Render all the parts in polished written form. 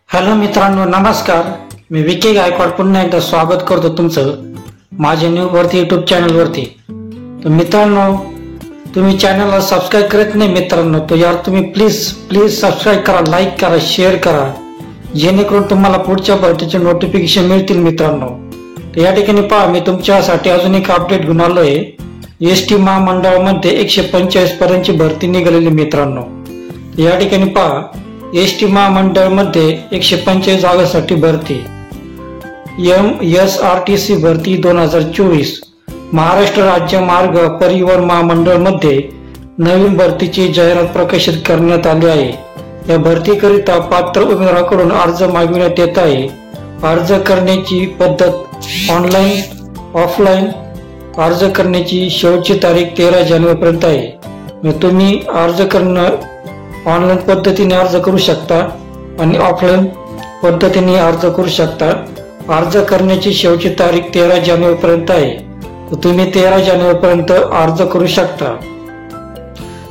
Hello मित्रांनो, नमस्कार. मी विकी गायकवाड पुन्हा एकदा स्वागत करतो तुमचं माझ्या न्यूवरती यूट्यूब चॅनलवरती. तर मित्रांनो, तुम्ही चॅनलला सबस्क्राईब करत नाही मित्रांनो, तर यार तुम्ही प्लीज सबस्क्राईब करा, लाईक करा, शेअर करा, जेणेकरून तुम्हाला पुढच्या भरतीचे नोटिफिकेशन मिळतील मित्रांनो. तर या ठिकाणी पहा, मी तुमच्यासाठी अजून एक अपडेट घेऊन आलोय. एसटी महामंडळामध्ये 145 पर्यंतची भरती निघालेली मित्रांनो. या ठिकाणी पहा, एसटी महामंडळामध्ये 145 जागांसाठी भरती. MSRTC भरती 2024. महाराष्ट्र राज्य मार्ग परिवहन महामंडळामध्ये नवीन भरतीची जाहिरात प्रकाशित करण्यात आली आहे. या भरतीकरिता पात्र उमेदवारांकडून अर्ज मागविण्यात येत आहे. अर्ज करण्याची पद्धत ऑनलाईन, ऑफलाईन. अर्ज करण्याची शेवटची तारीख 13 जानेवारीपर्यंत आहे. तुम्ही अर्ज करणं ऑनलाईन पद्धतीने अर्ज करू शकता आणि ऑफलाईन पद्धतीने अर्ज करू शकता. अर्ज करण्याची शेवटची तारीख 13 जानेवारीपर्यंत आहे. तर तुम्ही 13 जानेवारीपर्यंत अर्ज करू शकता.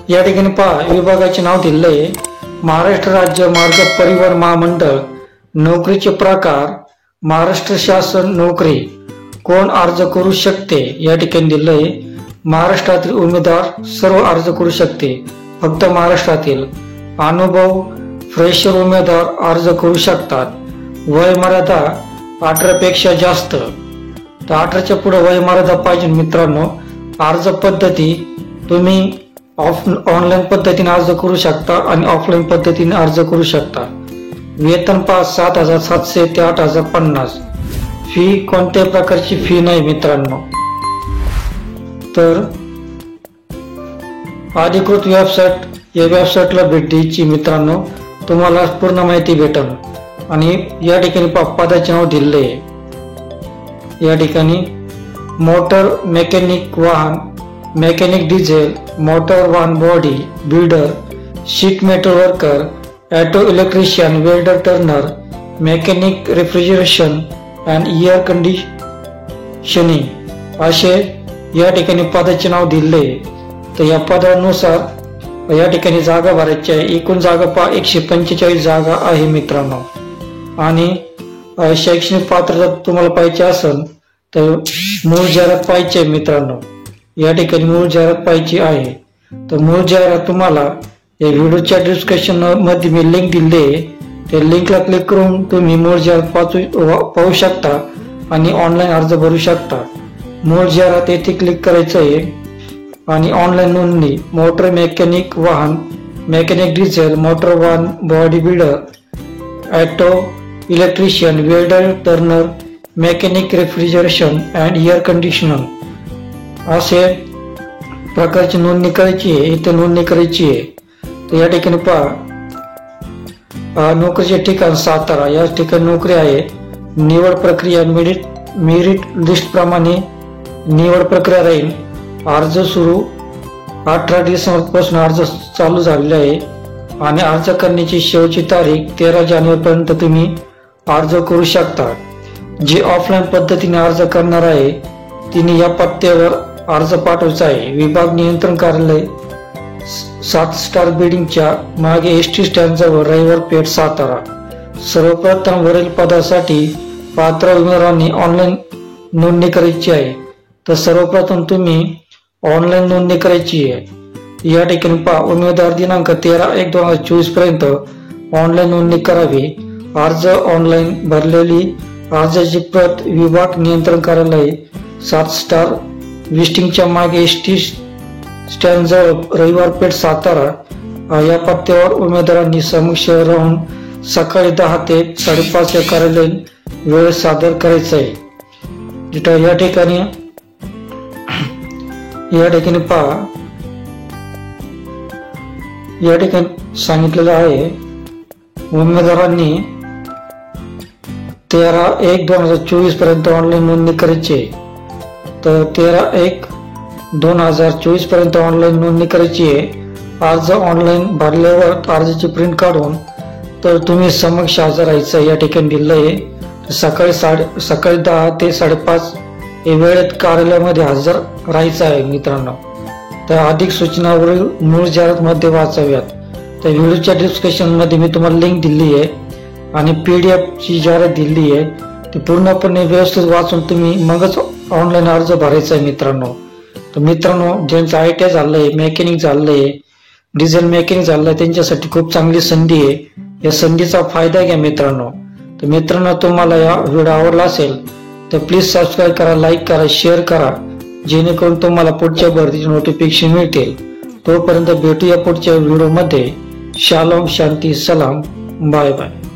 या ठिकाणी पहा, विभागाचे नाव दिले आहे महाराष्ट्र राज्य मार्ग परिवहन महामंडळ. नोकरीचे प्रकार महाराष्ट्र शासन नोकरी. कोण अर्ज करू शकते या ठिकाणी दिले आहे. महाराष्ट्रातील उमेदवार सर्व अर्ज करू शकते, फक्त महाराष्ट्रातील. अनुभव फ्रेशर उमेदवार अर्ज करू शकतात. वय मर्यादा 18 पेक्षा जास्त. तर 18च्या पुढे वय मर्यादा पाहिजे मित्रांनो. अर्ज पद्धती तुम्ही ऑनलाईन पद्धतीने अर्ज करू शकता आणि ऑफलाईन पद्धतीने अर्ज करू शकता. वेतन 7,700 ते 8,050. फी कोणत्याही प्रकारची फी नाही मित्रांनो. तर अधिकृत वेबसाईट, या वेबसाईटला भेट द्यायची मित्रांनो, तुम्हाला पूर्ण माहिती भेटेल. आणि या ठिकाणी पदाचे नाव दिले आहे. या ठिकाणी मोटर मेकॅनिक वाहन, मेकॅनिक डिझेल, मोटर वाहन body builder, sheet metal worker, auto electrician, welder Turner, mechanic refrigeration and air conditioning असे या ठिकाणी पदाचे नाव दिले. तर या पदानुसार या ठिकाणी जागा भरायची आहे. एकूण जागा 145 जागा आहे मित्रांनो. आणि शैक्षणिक पात्रता तुम्हाला पाहिजे असेल तर मूळ जाहिरात पाहिजे मित्रांनो. या ठिकाणी मूळ जाहिरात पाहिजे आहे. तर मूळ जाहिरात तुम्हाला या व्हिडिओच्या डिस्क्रिप्शन मध्ये मी लिंक दिली आहे. त्या लिंकला क्लिक करून तुम्ही मूळ जाहिरात पाहू शकता आणि ऑनलाईन अर्ज भरू शकता. मूळ जाहिरात येथे क्लिक करायचं आहे आणि ऑनलाईन नोंदणी. मोटर मेकॅनिक वाहन, मेकॅनिक डिझेल, मोटर वाहन body builder, auto electrician, welder Turner, mechanic refrigeration and air conditioner असे प्रकारची नोंदणी करायची आहे. इथे नोंदणी करायची आहे. तर या ठिकाणी पहा, नोकरीचे ठिकाण सातारा या ठिकाणी नोकरी आहे. निवड प्रक्रिया मेरिट लिस्ट प्रमाणे निवड प्रक्रिया राहील. अर्ज सुरू 18 डिसेंबर पासून अर्ज चालू झालेले आहे आणि अर्ज करण्याची शेवटची तारीख 13 जानेवारीपर्यंत तुम्ही अर्ज करू शकता. जे ऑफलाईन पद्धतीने अर्ज करणार आहे तिने या पत्त्यावर अर्ज पाठवायचा आहे. विभाग नियंत्रण कार्यालय 7 स्टार बिल्डिंगच्या मागे एसटी स्टँड जवळ, रविवार पेठ, सातारा. सर्वप्रथम वरील पदासाठी पात्र उमेदवारांनी ऑनलाईन नोंदणी करायची आहे. तर सर्वप्रथम तुम्ही ऑनलाईन नोंदणी करायची आहे. या ठिकाणी पहा, उमेदवार दिनांक 13/1/2024 पर्यंत ऑनलाईन नोंदणी करावी. अर्ज ऑनलाईन भरलेली अर्जाची प्रत विभाग नियंत्रण कार्यालय 7 स्टार विस्टिंगच्या मागे एसटी स्टँड जवळ, रविवार पेठ, सातारा या पत्त्यावर उमेदवारांनी समक्ष राहून सकाळी 10 ते 5:30 या कार्यालयीन वेळ सादर करायचा आहे. या ठिकाणी पहा, या ठिकाणी सांगितलेलं आहे उमेदवारांनी 13/1/2024 पर्यंत ऑनलाईन नोंदणी करायची आहे. तर 13/1/2024 पर्यंत ऑनलाईन नोंदणी करायची आहे. अर्ज ऑनलाईन भरल्यावर अर्जाची प्रिंट काढून तर तुम्ही समक्ष हजर राहायचं या ठिकाणी दिलं आहे. सकाळी 10 ते 5:30 या वेळेत कार्यालयामध्ये हजर राहायचं आहे मित्रांनो. तर अधिक सूचनावरील मूळ जाहिरात मध्ये वाचाव्यात. तर व्हिडिओच्या डिस्क्रिप्शन मध्ये मी तुम्हाला लिंक दिली आहे. आणि PDF ची जाहिरात दिली आहे ती पूर्णपणे व्यवस्थित वाचून तुम्ही मगच ऑनलाईन अर्ज भरायचा आहे मित्रांनो. तर मित्रांनो, ज्यांचं ITI झालंय, मेकॅनिक झालंय, डिझेल मेकॅनिक झालंय, त्यांच्यासाठी खूप चांगली संधी आहे. या संधीचा फायदा घ्या मित्रांनो. तर मित्रांनो, तुम्हाला या व्हिडिओ आवडला असेल तर प्लीज सबस्क्राईब करा, लाईक करा, शेअर करा, जेणेकरून तुम्हाला पुढच्या भरतीचे नोटिफिकेशन मिळतील. तोपर्यंत भेटूया पुढच्या व्हिडिओमध्ये. शालोम, शांती, सलाम, बाय बाय.